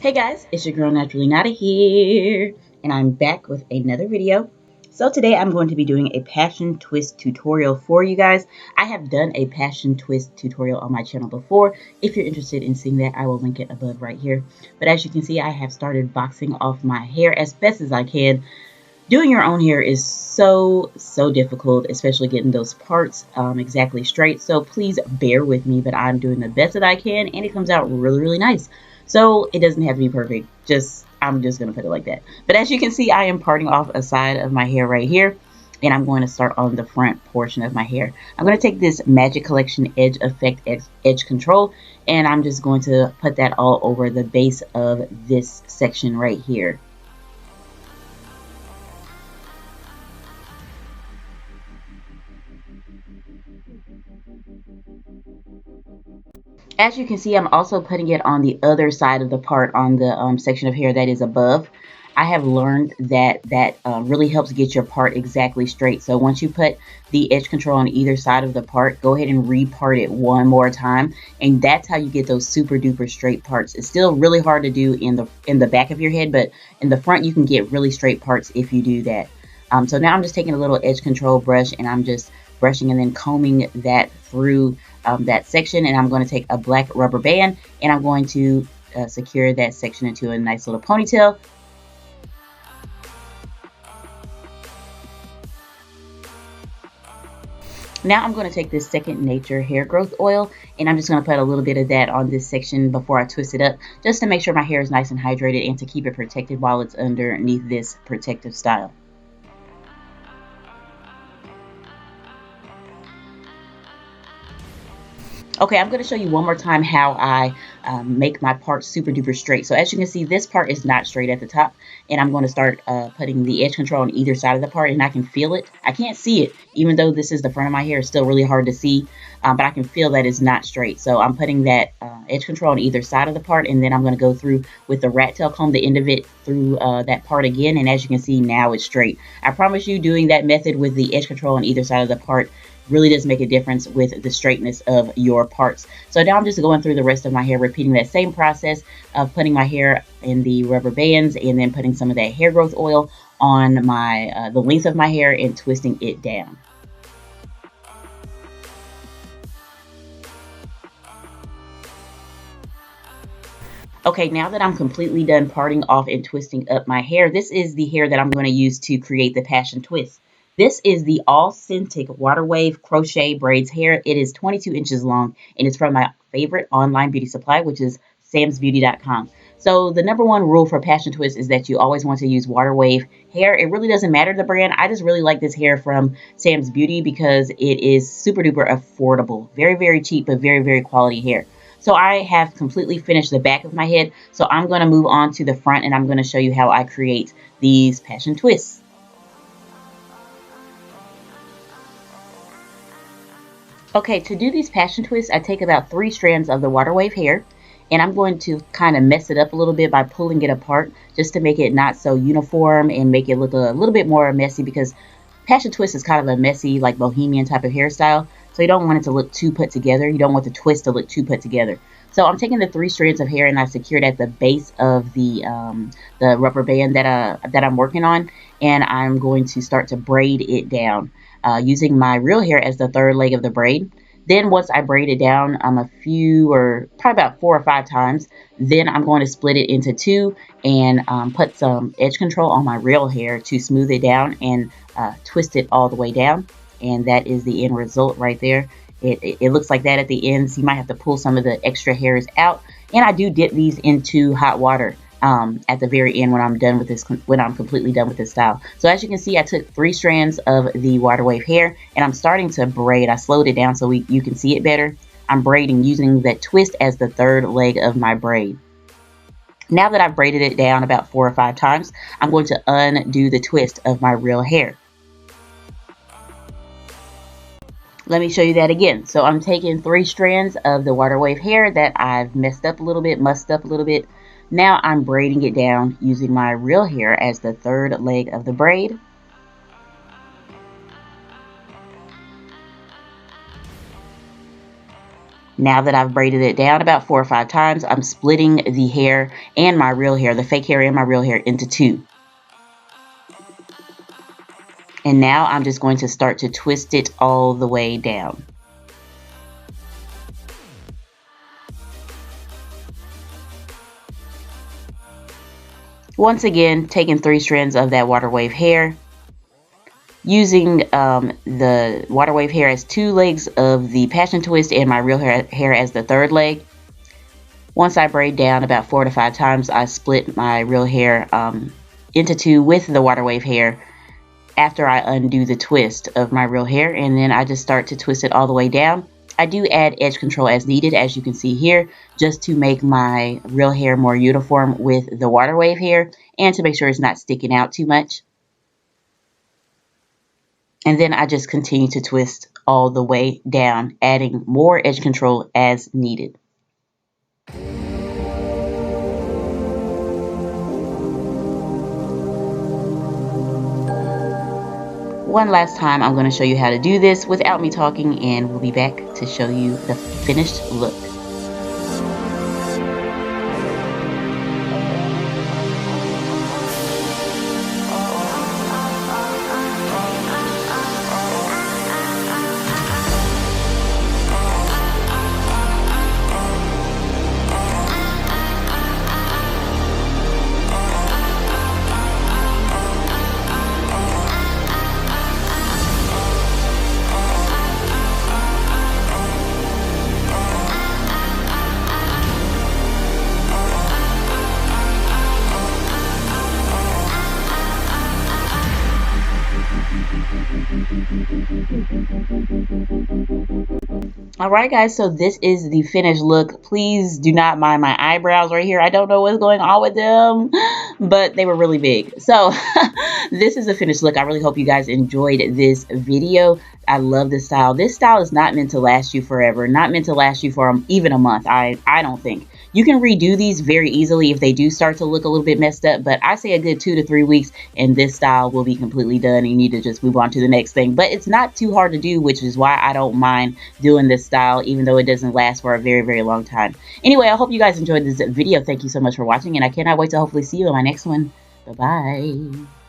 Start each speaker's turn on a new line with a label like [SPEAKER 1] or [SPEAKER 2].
[SPEAKER 1] Hey guys, it's your girl Naturally Nata here, and I'm back with another video. So today I'm going to be doing a passion twist tutorial for you guys. I have done a passion twist tutorial on my channel before. If you're interested in seeing that, I will link it above right here. But as you can see, I have started boxing off my hair as best as I can. Doing your own hair is so difficult, especially getting those parts exactly straight. So please bear with me, but I'm doing the best that I can, and it comes out really nice. So it doesn't have to be perfect. I'm just gonna put it like that. But as you can see, I am parting off a side of my hair right here, and I'm going to start on the front portion of my hair. I'm going to take this Magic Collection Edge Effect Edge Control, and I'm just going to put that all over the base of this section right here. As you can see, I'm also putting it on the other side of the part on the section of hair that is above. I have learned that really helps get your part exactly straight. So once you put the edge control on either side of the part, go ahead and repart it one more time, and that's how you get those super duper straight parts. It's still really hard to do in the back of your head, but in the front you can get really straight parts if you do that. So now I'm just taking a little edge control brush, and I'm just brushing and then combing that through that section, and I'm going to take a black rubber band, and I'm going to secure that section into a nice little ponytail. Now I'm going to take this Second Nature hair growth oil, and I'm just going to put a little bit of that on this section before I twist it up, just to make sure my hair is nice and hydrated and to keep it protected while it's underneath this protective style. Okay, I'm going to show you one more time how I make my part super duper straight. So as you can see, this part is not straight at the top, and I'm going to start putting the edge control on either side of the part, and I can feel it. I can't see it, even though this is the front of my hair. It's still really hard to see, but I can feel that it's not straight. So I'm putting that edge control on either side of the part, and then I'm going to go through with the rat tail comb the end of it through that part again, and as you can see, now it's straight. I promise you, doing that method with the edge control on either side of the part really does make a difference with the straightness of your parts. So now I'm just going through the rest of my hair, repeating that same process of putting my hair in the rubber bands and then putting some of that hair growth oil on my the length of my hair and twisting it down. Okay, now that I'm completely done parting off and twisting up my hair, this is the hair that I'm going to use to create the passion twist. This is the authentic WaterWave crochet braids hair. It is 22 inches long, and it's from my favorite online beauty supply, which is SAMSBEAUTY.com. So the number one rule for passion twist is that you always want to use WaterWave hair. It really doesn't matter the brand. I just really like this hair from Sam's Beauty because it is super duper affordable. Very cheap, but very quality hair. So I have completely finished the back of my head. So I'm going to move on to the front, and I'm going to show you how I create these passion twists. Okay, to do these passion twists, I take about 3 strands of the WaterWave hair, and I'm going to kind of mess it up a little bit by pulling it apart just to make it not so uniform and make it look a little bit more messy, because passion twist is kind of a messy, like bohemian type of hairstyle, so you don't want it to look too put together. You don't want the twist to look too put together. So I'm taking the 3 strands of hair, and I secured at the base of the rubber band that I'm working on, and I'm going to start to braid it down using my real hair as the third leg of the braid. Then once I braid it down a few, or probably about 4 or 5 times, then I'm going to split it into 2 and put some edge control on my real hair to smooth it down and twist it all the way down. And that is the end result right there. It looks like that at the end, so you might have to pull some of the extra hairs out. And I do dip these into hot water at the very end when I'm done with this, when I'm completely done with this style. So as you can see, I took 3 strands of the WaterWave hair, and I'm starting to braid. I slowed it down so you can see it better. I'm braiding using that twist as the third leg of my braid. Now that I've braided it down about 4 or 5 times, I'm going to undo the twist of my real hair. Let me show you that again. So I'm taking 3 strands of the WaterWave hair that I've messed up a little bit, mussed up a little bit. Now I'm braiding it down using my real hair as the third leg of the braid. Now that I've braided it down about 4 or 5 times, I'm splitting the hair and my real hair, the fake hair and my real hair, into two. And now I'm just going to start to twist it all the way down. Once again, taking 3 strands of that WaterWave hair, using the WaterWave hair as 2 legs of the passion twist and my real hair as the 3rd leg. Once I braid down about 4 to 5 times, I split my real hair into 2 with the WaterWave hair after I undo the twist of my real hair, and then I just start to twist it all the way down. I do add edge control as needed, as you can see here, just to make my real hair more uniform with the WaterWave hair and to make sure it's not sticking out too much. And then I just continue to twist all the way down, adding more edge control as needed. One last time, I'm going to show you how to do this without me talking, and we'll be back to show you the finished look. Alright guys, so this is the finished look. Please do not mind my eyebrows right here. I don't know what's going on with them, but they were really big. So this is the finished look. I really hope you guys enjoyed this video. I love this style. This style is not meant to last you forever, not meant to last you for even a month. I don't think. You can redo these very easily if they do start to look a little bit messed up, but I say a good 2 to 3 weeks and this style will be completely done and you need to just move on to the next thing. But it's not too hard to do, which is why I don't mind doing this style, even though it doesn't last for a very, very long time. Anyway, I hope you guys enjoyed this video. Thank you so much for watching, and I cannot wait to hopefully see you in my next one. Bye-bye.